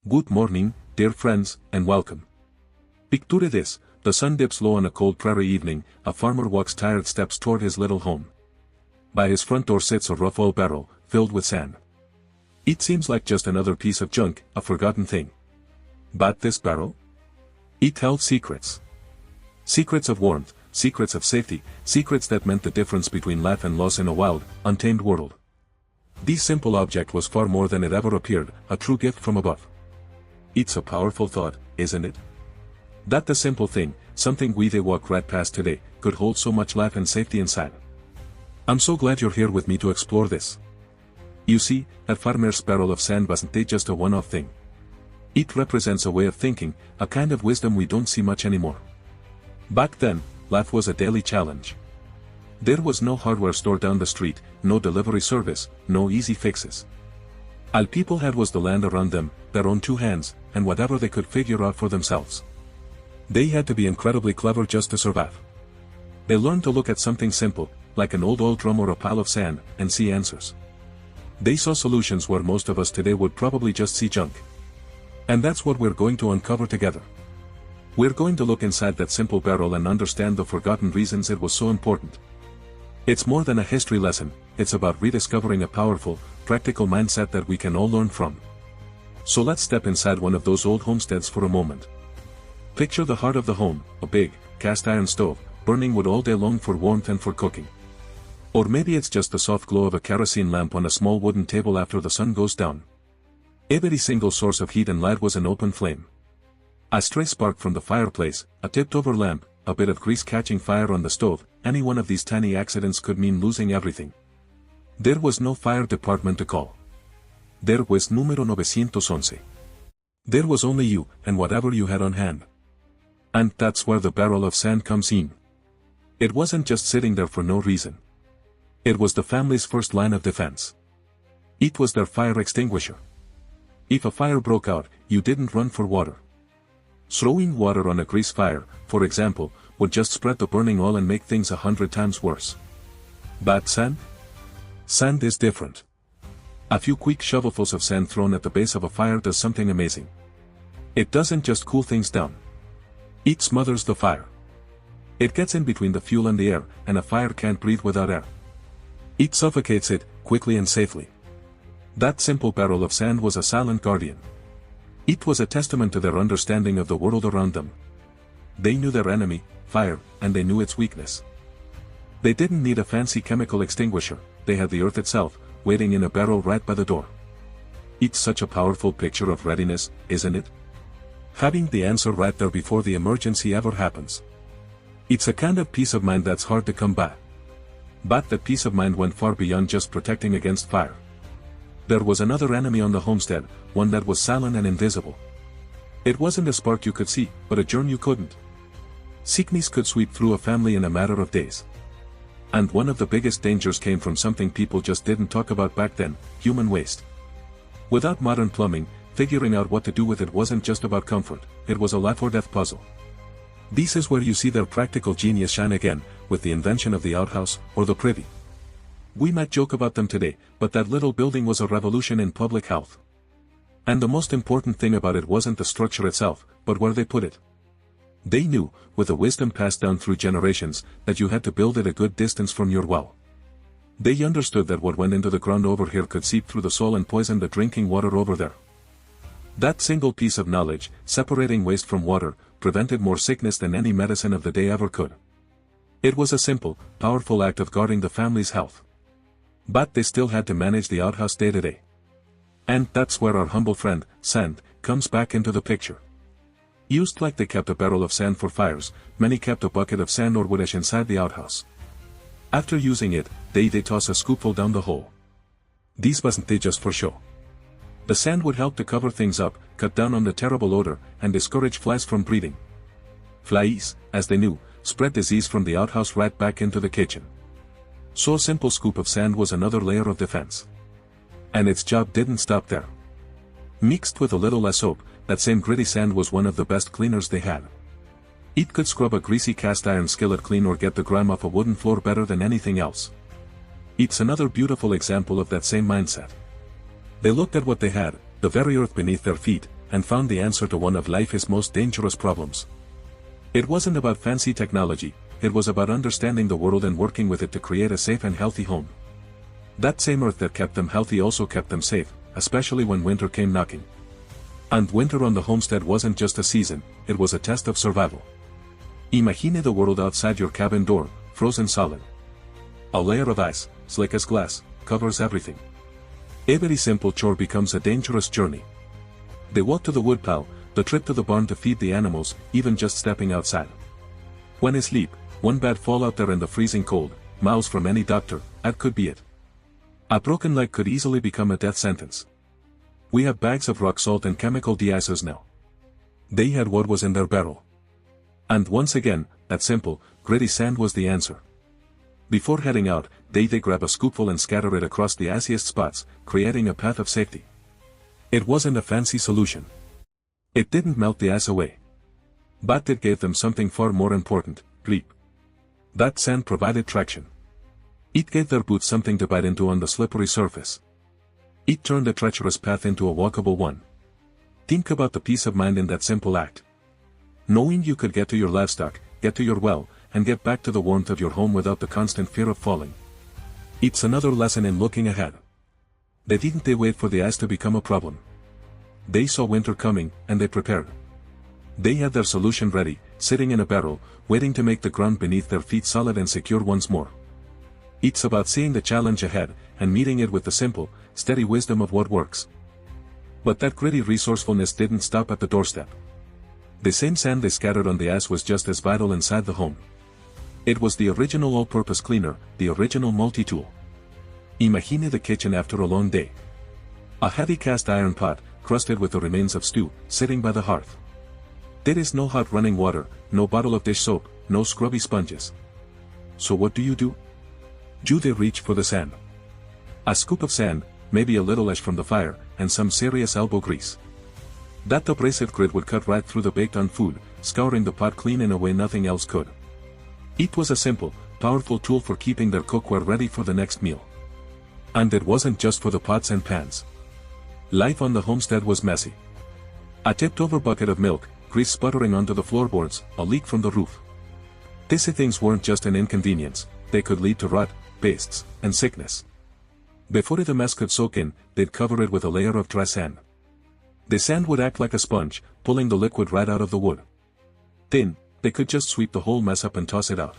Good morning, dear friends, and welcome. Picture this, the sun dips low on a cold prairie evening, a farmer walks tired steps toward his little home. By his front door sits a rough old barrel, filled with sand. It seems like just another piece of junk, a forgotten thing. But this barrel? It held secrets. Secrets of warmth, secrets of safety, secrets that meant the difference between life and loss in a wild, untamed world. This simple object was far more than it ever appeared, a true gift from above. It's a powerful thought, isn't it? That the simple thing, something they walk right past today, could hold so much life and safety inside. I'm so glad you're here with me to explore this. You see, that farmer's barrel of sand wasn't just a one-off thing. It represents a way of thinking, a kind of wisdom we don't see much anymore. Back then, life was a daily challenge. There was no hardware store down the street, no delivery service, no easy fixes. All people had was the land around them, their own two hands, and whatever they could figure out for themselves. They had to be incredibly clever just to survive. They learned to look at something simple, like an old oil drum or a pile of sand, and see answers. They saw solutions where most of us today would probably just see junk. And that's what we're going to uncover together. We're going to look inside that simple barrel and understand the forgotten reasons it was so important. It's more than a history lesson, it's about rediscovering a powerful, practical mindset that we can all learn from. So let's step inside one of those old homesteads for a moment. Picture the heart of the home, a big, cast-iron stove, burning wood all day long for warmth and for cooking. Or maybe it's just the soft glow of a kerosene lamp on a small wooden table after the sun goes down. Every single source of heat and light was an open flame. A stray spark from the fireplace, a tipped-over lamp, a bit of grease catching fire on the stove, any one of these tiny accidents could mean losing everything. There was no fire department to call. There was número 911. There was only you, and whatever you had on hand. And that's where the barrel of sand comes in. It wasn't just sitting there for no reason. It was the family's first line of defense. It was their fire extinguisher. If a fire broke out, you didn't run for water. Throwing water on a grease fire, for example, would just spread the burning oil and make things 100 times worse. But sand? Sand is different. A few quick shovelfuls of sand thrown at the base of a fire does something amazing. It doesn't just cool things down. It smothers the fire. It gets in between the fuel and the air, and a fire can't breathe without air. It suffocates it, quickly and safely. That simple barrel of sand was a silent guardian. It was a testament to their understanding of the world around them. They knew their enemy, fire, and they knew its weakness. They didn't need a fancy chemical extinguisher, they had the earth itself, waiting in a barrel right by the door. It's such a powerful picture of readiness, isn't it? Having the answer right there before the emergency ever happens. It's a kind of peace of mind that's hard to come by. But that peace of mind went far beyond just protecting against fire. There was another enemy on the homestead, one that was silent and invisible. It wasn't a spark you could see, but a germ you couldn't. Sickness could sweep through a family in a matter of days. And one of the biggest dangers came from something people just didn't talk about back then, human waste. Without modern plumbing, figuring out what to do with it wasn't just about comfort, it was a life-or-death puzzle. This is where you see their practical genius shine again, with the invention of the outhouse, or the prairie. We might joke about them today, but that little building was a revolution in public health. And the most important thing about it wasn't the structure itself, but where they put it. They knew, with a wisdom passed down through generations, that you had to build it a good distance from your well. They understood that what went into the ground over here could seep through the soil and poison the drinking water over there. That single piece of knowledge, separating waste from water, prevented more sickness than any medicine of the day ever could. It was a simple, powerful act of guarding the family's health. But they still had to manage the outhouse day to day. And that's where our humble friend, sand, comes back into the picture. Used like they kept a barrel of sand for fires, many kept a bucket of sand or wood ash inside the outhouse. After using it, they toss a scoopful down the hole. These wasn't just for show. The sand would help to cover things up, cut down on the terrible odor, and discourage flies from breeding. Flies, as they knew, spread disease from the outhouse right back into the kitchen. So a simple scoop of sand was another layer of defense. And its job didn't stop there. Mixed with a little less soap, that same gritty sand was one of the best cleaners they had. It could scrub a greasy cast iron skillet clean or get the grime off a wooden floor better than anything else. It's another beautiful example of that same mindset. They looked at what they had, the very earth beneath their feet, and found the answer to one of life's most dangerous problems. It wasn't about fancy technology, it was about understanding the world and working with it to create a safe and healthy home. That same earth that kept them healthy also kept them safe, especially when winter came knocking. And winter on the homestead wasn't just a season, it was a test of survival. Imagine the world outside your cabin door, frozen solid. A layer of ice, slick as glass, covers everything. Every simple chore becomes a dangerous journey. The walk to the woodpile, the trip to the barn to feed the animals, even just stepping outside. When asleep, one bad fall out there in the freezing cold, miles from any doctor, that could be it. A broken leg could easily become a death sentence. We have bags of rock salt and chemical de-icers now. They had what was in their barrel. And once again, that simple, gritty sand was the answer. Before heading out, they grab a scoopful and scatter it across the iciest spots, creating a path of safety. It wasn't a fancy solution. It didn't melt the ice away. But it gave them something far more important, grip. That sand provided traction. It gave their boots something to bite into on the slippery surface. It turned a treacherous path into a walkable one. Think about the peace of mind in that simple act. Knowing you could get to your livestock, get to your well, and get back to the warmth of your home without the constant fear of falling. It's another lesson in looking ahead. They didn't wait for the ice to become a problem. They saw winter coming, and they prepared. They had their solution ready, sitting in a barrel, waiting to make the ground beneath their feet solid and secure once more. It's about seeing the challenge ahead, and meeting it with the simple, steady wisdom of what works. But that gritty resourcefulness didn't stop at the doorstep. The same sand they scattered on the ice was just as vital inside the home. It was the original all-purpose cleaner, the original multi-tool. Imagine the kitchen after a long day. A heavy cast iron pot, crusted with the remains of stew, sitting by the hearth. There is no hot running water, no bottle of dish soap, no scrubby sponges. So what do? They reach for the sand. A scoop of sand, maybe a little ash from the fire, and some serious elbow grease. That abrasive grit would cut right through the baked-on food, scouring the pot clean in a way nothing else could. It was a simple, powerful tool for keeping their cookware ready for the next meal. And it wasn't just for the pots and pans. Life on the homestead was messy. A tipped-over bucket of milk, grease sputtering onto the floorboards, a leak from the roof. These things weren't just an inconvenience, they could lead to rot, pests, and sickness. Before the mess could soak in, they'd cover it with a layer of dry sand. The sand would act like a sponge, pulling the liquid right out of the wood. Then, they could just sweep the whole mess up and toss it out.